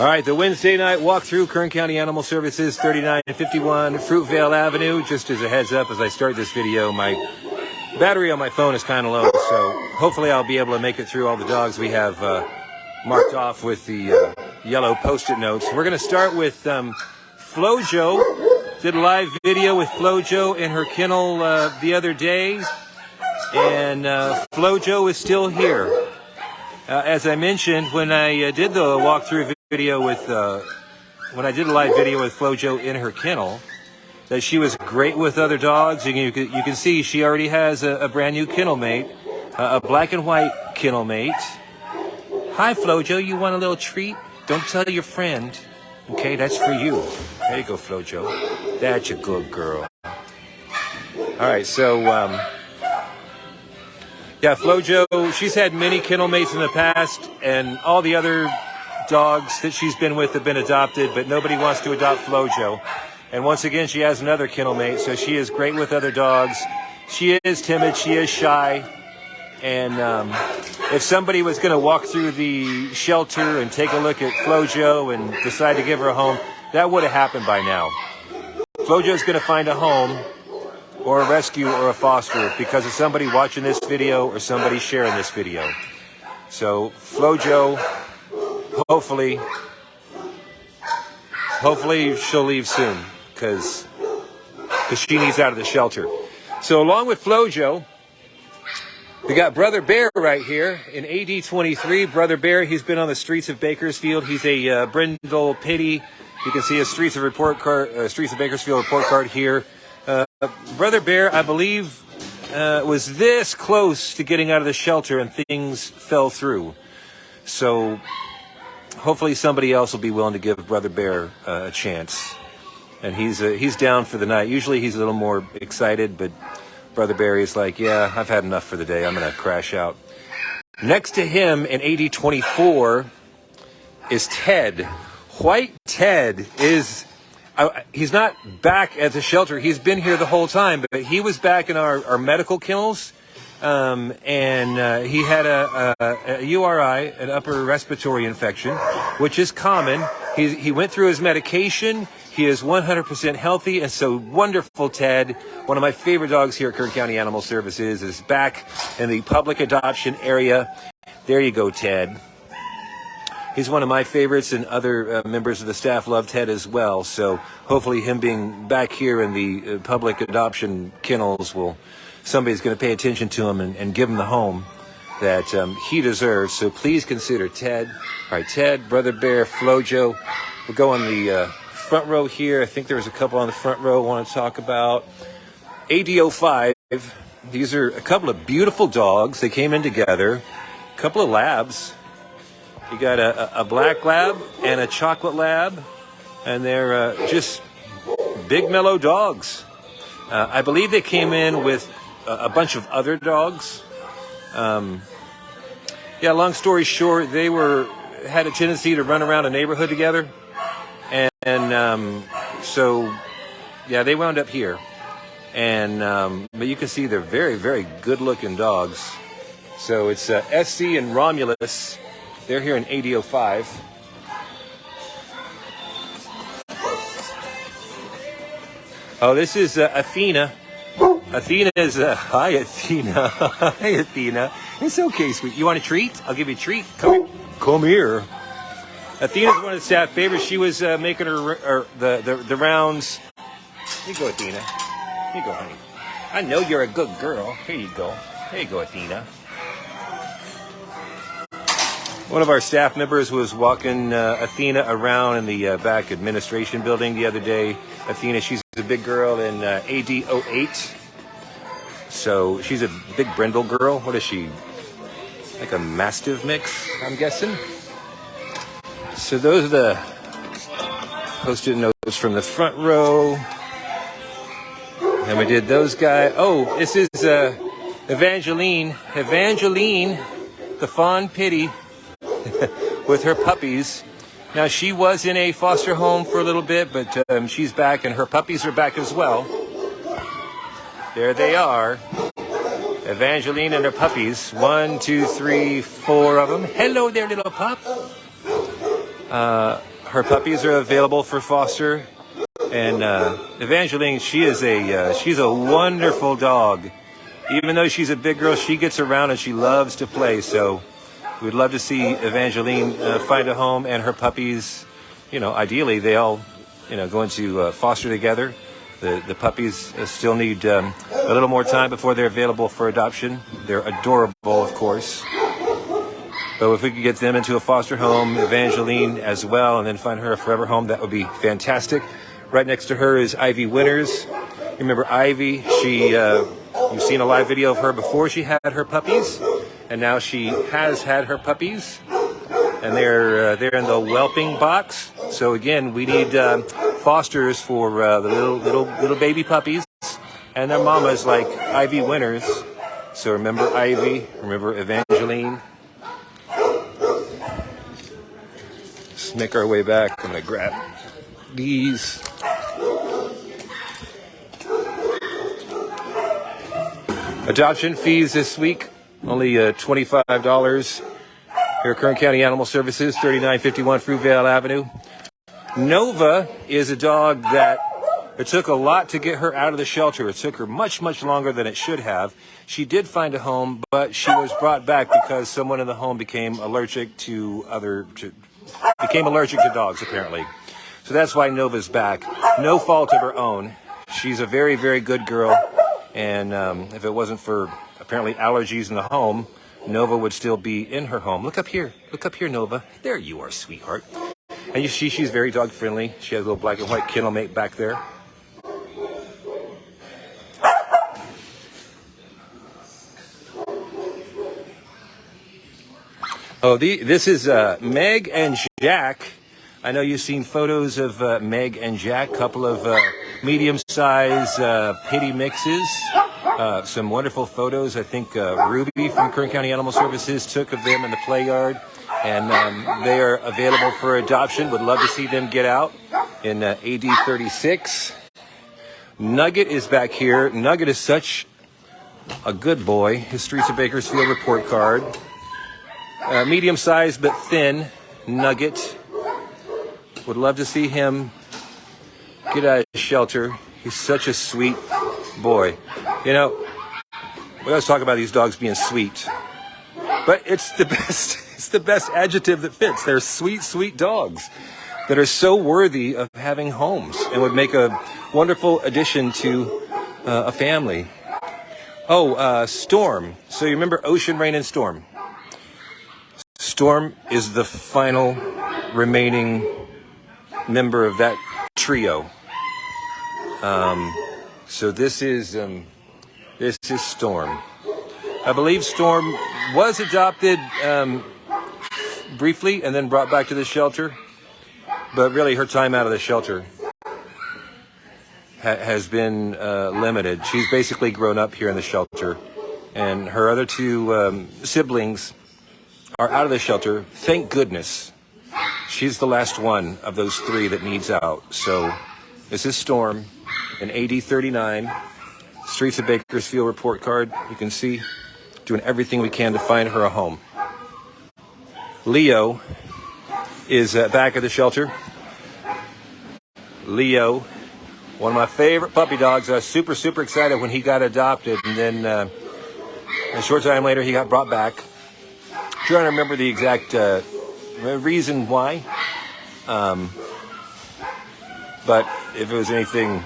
All right, the Wednesday night walkthrough, Kern County Animal Services, 3951 Fruitvale Avenue. Just as a heads up, as I start this video, my battery on my phone is kind of low, so hopefully I'll be able to make it through all the dogs we have marked off with the yellow Post-it notes. We're going to start with Flojo. Did a live video with Flojo in her kennel the other day, and Flojo is still here. As I mentioned, when I did the walkthrough video with, when I did a live video with Flojo in her kennel, that she was great with other dogs. And you can see she already has a brand new kennel mate, a black and white kennel mate. Hi, Flojo, you want a little treat? Don't tell your friend. Okay, that's for you. There you go, Flojo. That's a good girl. All right, so, yeah, Flojo, she's had many kennel mates in the past, and all the other dogs that she's been with have been adopted, but nobody wants to adopt Flojo. And once again, she has another kennel mate, so she is great with other dogs. She is timid, she is shy, and if somebody was going to walk through the shelter and take a look at Flojo and decide to give her a home, that would have happened by now. Flojo's going to find a home, or a rescue, or a foster, because of somebody watching this video or somebody sharing this video. So Flojo, hopefully she'll leave soon, because she needs out of the shelter. So along with Flojo, we got Brother Bear right here in AD 23. Brother Bear, he's been on the streets of Bakersfield. He's a brindle pitty. You can see a Streets of Bakersfield report card here. Brother Bear, I believe, was this close to getting out of the shelter, and things fell through. So hopefully somebody else will be willing to give Brother Bear a chance. And he's down for the night. Usually he's a little more excited, but Brother Bear is like, yeah, I've had enough for the day. I'm going to crash out. Next to him in AD 24 is Ted. White Ted is... he's not back at the shelter. He's been here the whole time, but he was back in our medical kennels, and he had a URI, an upper respiratory infection, which is common. He went through his medication. He is 100% healthy, and so wonderful Ted, one of my favorite dogs here at Kern County Animal Services, is back in the public adoption area. There you go, Ted. He's one of my favorites, and other members of the staff love Ted as well. So hopefully him being back here in the public adoption kennels somebody's going to pay attention to him and give him the home that he deserves. So please consider Ted. All right, Ted, Brother Bear, Flojo. We'll go on the front row here. I think there was a couple on the front row I want to talk about. AD05. These are a couple of beautiful dogs. They came in together. A couple of labs. You got a black lab and a chocolate lab, and they're just big, mellow dogs. I believe they came in with a bunch of other dogs. Yeah, long story short, they had a tendency to run around a neighborhood together, and so yeah, they wound up here. And but you can see they're very, very good-looking dogs. So it's SC and Romulus. They're here in AD05. Oh, this is Athena. Athena is... hi, Athena. Hi, Athena. It's okay, sweet. You want a treat? I'll give you a treat. Come here. Athena's one of the staff favorites. She was making the rounds. Here you go, Athena. Here you go, honey. I know you're a good girl. Here you go. Here you go, Athena. One of our staff members was walking Athena around in the back administration building the other day. Athena, she's a big girl in AD08. So she's a big brindle girl. What is she? Like a Mastiff mix, I'm guessing. So those are the Post-it notes from the front row. And we did those guys. Oh, this is Evangeline. Evangeline, the fawn pitty. With her puppies. Now, she was in a foster home for a little bit, but she's back, and her puppies are back as well. There they are. Evangeline and her puppies. 1, 2, 3, 4 of them. Hello there, little pup. her puppies are available for foster. And Evangeline, she's a wonderful dog. Even though she's a big girl, she gets around and she loves to play. So we'd love to see Evangeline find a home, and her puppies, ideally they all, go into foster together. The puppies still need a little more time before they're available for adoption. They're adorable, of course. But if we could get them into a foster home, Evangeline as well, and then find her a forever home, that would be fantastic. Right next to her is Ivy Winters. You remember Ivy? You've seen a live video of her before she had her puppies, and now she has had her puppies, and they're in the whelping box. So again, we need fosters for the little baby puppies and their mamas like Ivy Winters. So remember Ivy, remember Evangeline. Let's make our way back. I'm gonna grab these. Adoption fees this week, only $25 here at Kern County Animal Services, 3951 Fruitvale Avenue. Nova is a dog that it took a lot to get her out of the shelter. It took her much, much longer than it should have. She did find a home, but she was brought back because someone in the home became allergic to dogs, apparently. So that's why Nova's back. No fault of her own. She's a very, very good girl. And if it wasn't for apparently allergies in the home, Nova would still be in her home. Look up here. Look up here, Nova. There you are, sweetheart. And you see she's very dog friendly. She has a little black and white kennel mate back there. Oh, this is Meg and Jack. I know you've seen photos of Meg and Jack, couple of medium-sized pitty mixes. Some wonderful photos. I think Ruby from Kern County Animal Services took of them in the play yard. And they are available for adoption. Would love to see them get out in AD 36. Nugget is back here. Nugget is such a good boy. His Streets of Bakersfield report card. Medium-sized but thin Nugget. Would love to see him get out of the shelter. He's such a sweet boy. We always talk about these dogs being sweet, but it's the best. It's the best adjective that fits. They're sweet, sweet dogs that are so worthy of having homes and would make a wonderful addition to a family. Storm. So you remember Ocean, Rain, and Storm? Storm is the final remaining member of that trio. So this is Storm. I believe Storm was adopted briefly and then brought back to the shelter, but really her time out of the shelter has been limited. She's basically grown up here in the shelter, and her other two siblings are out of the shelter. Thank goodness. She's the last one of those three that needs out. So this is Storm, an AD 39, Streets of Bakersfield report card. You can see, doing everything we can to find her a home. Leo is back at the shelter. Leo, one of my favorite puppy dogs. I was super, super excited when he got adopted, and then a short time later he got brought back. I'm trying to remember the exact reason why, but if it was anything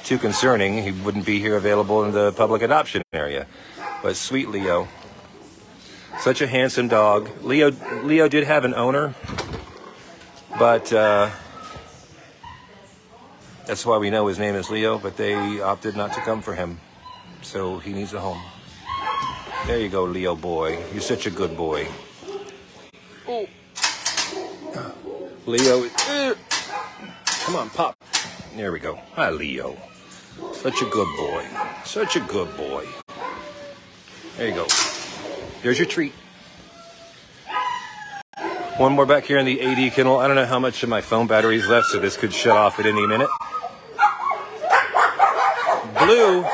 too concerning, he wouldn't be here available in the public adoption area. But sweet Leo, such a handsome dog. Leo did have an owner, but that's why we know his name is Leo, but they opted not to come for him, so he needs a home. There you go, Leo boy. You're such a good boy. Oh. Leo, come on, pop. There we go. Hi, Leo. Such a good boy. Such a good boy. There you go. There's your treat. One more back here in the AD kennel. I don't know how much of my phone battery's left, so this could shut off at any minute. Blue.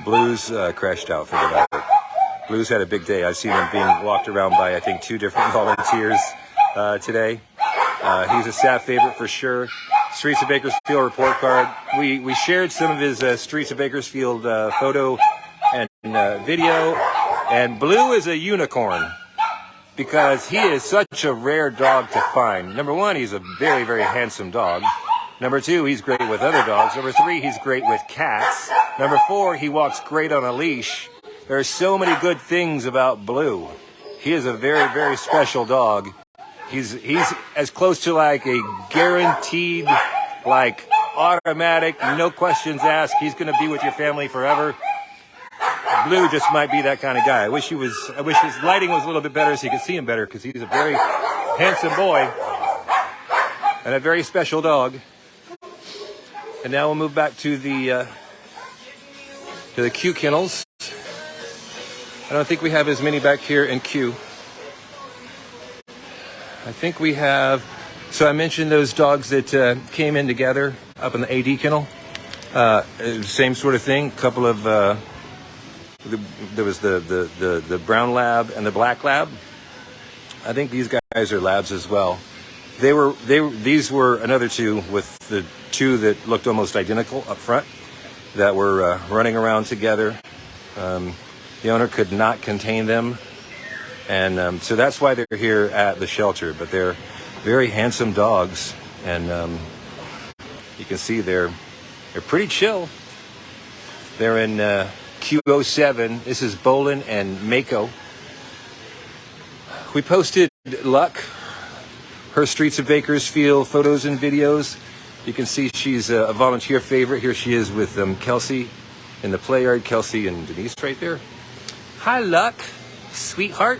Blue's crashed out for the night. Blue's had a big day. I've seen him being walked around by, I think, 2 different volunteers today. He's a staff favorite for sure. Streets of Bakersfield report card. We shared some of his Streets of Bakersfield photo and video. And Blue is a unicorn because he is such a rare dog to find. Number 1, he's a very, very handsome dog. Number 2, he's great with other dogs. Number 3, he's great with cats. Number 4, he walks great on a leash. There are so many good things about Blue. He is a very, very special dog. He's as close to like a guaranteed, like automatic, no questions asked, he's going to be with your family forever. Blue just might be that kind of guy. I wish his lighting was a little bit better so you could see him better, because he's a very handsome boy and a very special dog. And now we'll move back to the Q kennels. I don't think we have as many back here in Q. I think we have, so I mentioned those dogs that came in together up in the AD kennel. Same sort of thing, couple of, there was the brown lab and the black lab. I think these guys are labs as well. These were another 2 with the 2 that looked almost identical up front that were running around together. The owner could not contain them. And so that's why they're here at the shelter. But they're very handsome dogs. And you can see they're pretty chill. They're in Q07. This is Bolin and Mako. We posted Luck, her Streets of Bakersfield photos and videos. You can see she's a volunteer favorite. Here she is with Kelsey in the play yard. Kelsey and Denise right there. Hi, Luck, sweetheart.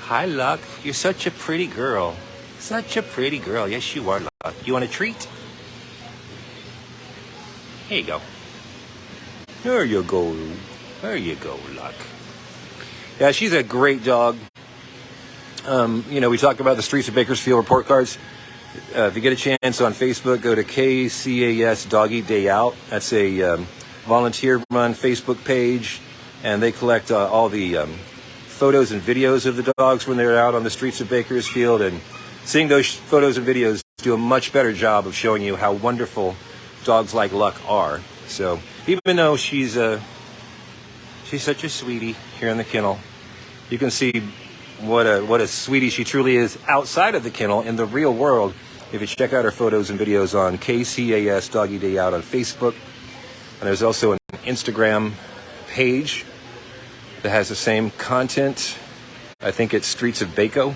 Hi, Luck. You're such a pretty girl. Such a pretty girl. Yes, you are, Luck. You want a treat? Here you go. There you go. There you go, Luck. Yeah, she's a great dog. We talk about the Streets of Bakersfield report cards. If you get a chance on Facebook, go to KCAS Doggy Day Out. That's a volunteer-run Facebook page, and they collect all the photos and videos of the dogs when they're out on the streets of Bakersfield. And seeing those photos and videos do a much better job of showing you how wonderful dogs like Luck are. So even though she's such a sweetie here in the kennel, you can see what a sweetie she truly is outside of the kennel in the real world if you check out her photos and videos on KCAS Doggy Day Out on Facebook. And there's also an Instagram page that has the same content. I think it's Streets of Bako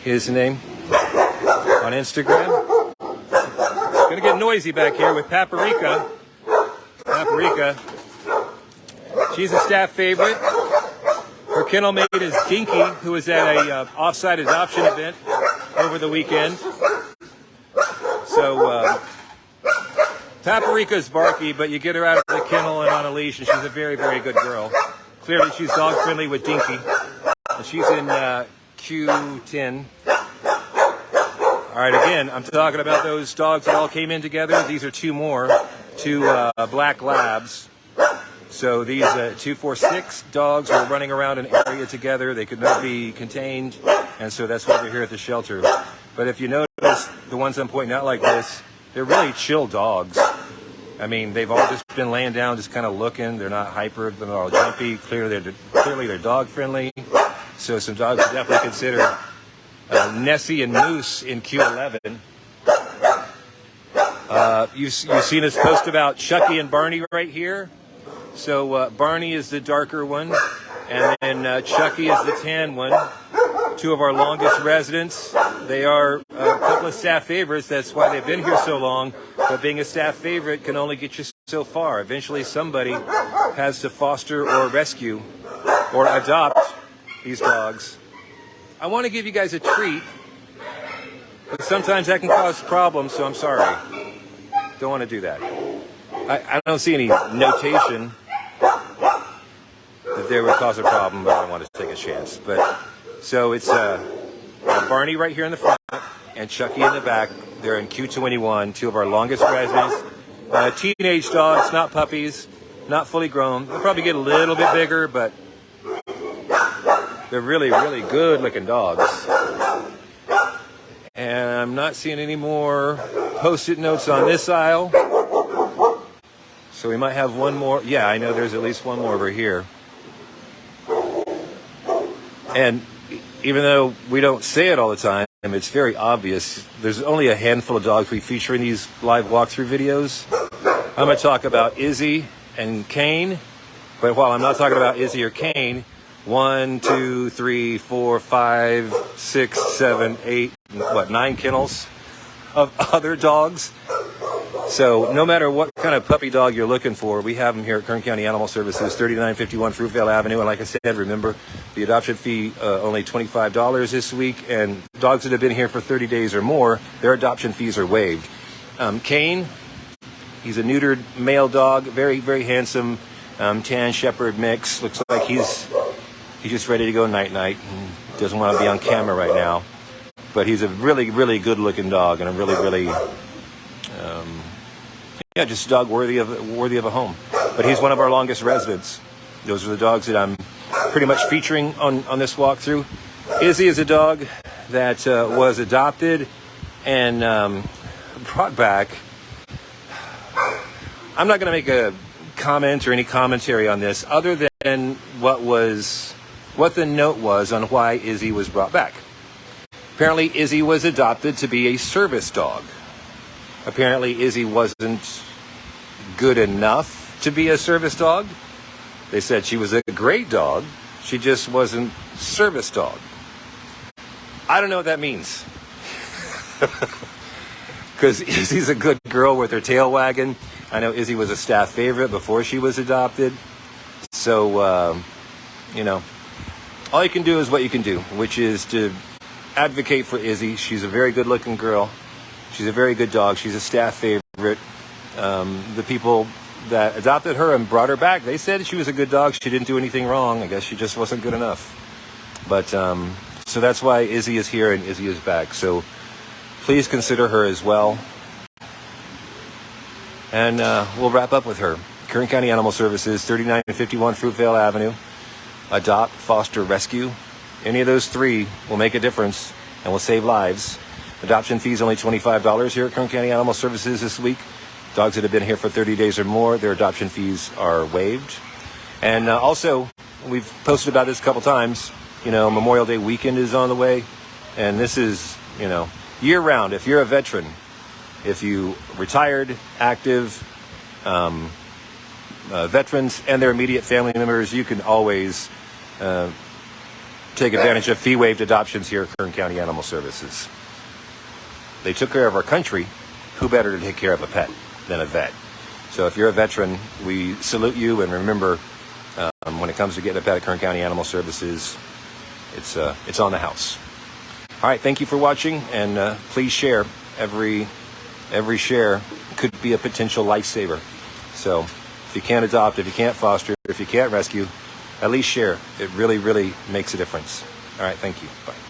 is the name on Instagram. It's gonna get noisy back here with Paprika. She's a staff favorite. Her kennel mate is Dinky, who was at a offsite adoption event over the weekend. So Paprika's barky, but you get her out of the kennel and on a leash, and she's a very, very good girl. Clearly, she's dog friendly with Dinky, and she's in Q10. All right, again, I'm talking about those dogs that all came in together. These are 2 more, 2 black labs. So these 2, 4, 6 dogs were running around an area together. They could not be contained, and so that's why they're here at the shelter. But if you notice, the ones I'm pointing out like this, they're really chill dogs. I mean, they've all just been laying down, just kind of looking. They're not hyper, they're not all jumpy. Clearly they're dog friendly. So some dogs to definitely consider. Nessie and Moose in Q11. You've seen us post about Chucky and Barney right here. So Barney is the darker one, and then Chucky is the tan one. 2 of our longest residents. They are a couple of staff favorites. That's why they've been here so long. But being a staff favorite can only get you so far. Eventually somebody has to foster or rescue or adopt these dogs. I want to give you guys a treat, but sometimes that can cause problems, so I'm sorry. Don't want to do that. I don't see any notation that there would cause a problem, but I don't want to take a chance. But so it's Barney right here in the front and Chucky in the back. They're in Q21, 2 of our longest residents. Teenage dogs, not puppies. not fully grown. They'll probably get a little bit bigger, but they're really, really good looking dogs. And I'm not seeing any more post-it notes on this aisle. So we might have one more. Yeah, I know there's at least one more over here. And even though we don't say it all the time, it's very obvious. There's only a handful of dogs we feature in these live walkthrough videos. I'm going to talk about Izzy and Kane. But while I'm not talking about Izzy or Kane, 1, 2, 3, 4, 5, 6, 7, 8, 9 kennels of other dogs. So no matter what kind of puppy dog you're looking for, we have them here at Kern County Animal Services, 3951 Fruitvale Avenue. And like I said, remember, the adoption fee, only $25 this week. And dogs that have been here for 30 days or more, their adoption fees are waived. Kane, he's a neutered male dog, very, very handsome, tan shepherd mix. Looks like he's just ready to go night-night. Doesn't want to be on camera right now. But he's a really, really good-looking dog and a really, really... just a dog worthy of a home. But he's one of our longest residents. Those are the dogs that I'm pretty much featuring on this walkthrough. Izzy is a dog that was adopted and brought back. I'm not going to make a comment or any commentary on this other than what the note was on why Izzy was brought back. Apparently, Izzy was adopted to be a service dog. Apparently, Izzy wasn't good enough to be a service dog. They said she was a great dog. She just wasn't service dog. I don't know what that means. Because Izzy's a good girl with her tail wagging. I know Izzy was a staff favorite before she was adopted. So, all you can do is what you can do, which is to advocate for Izzy. She's a very good-looking girl. She's a very good dog. She's a staff favorite. The people that adopted her and brought her back, they said she was a good dog. She didn't do anything wrong. I guess she just wasn't good enough. But so that's why Izzy is here and Izzy is back. So please consider her as well. And we'll wrap up with her. Kern County Animal Services, 3951 Fruitvale Avenue. Adopt, foster, rescue. Any of those three will make a difference and will save lives. Adoption fee is only $25 here at Kern County Animal Services this week. Dogs that have been here for 30 days or more, their adoption fees are waived. And also, we've posted about this a couple times, Memorial Day weekend is on the way. And this is, year-round. If you're a veteran, if you retired, active, veterans and their immediate family members, you can always take advantage of fee-waived adoptions here at Kern County Animal Services. They took care of our country. Who better to take care of a pet than a vet? So if you're a veteran, we salute you. And remember, when it comes to getting a pet at Kern County Animal Services, it's on the house. All right, thank you for watching, and please share. Every share could be a potential lifesaver. So if you can't adopt, if you can't foster, if you can't rescue, at least share. It really, really makes a difference. All right, thank you. Bye.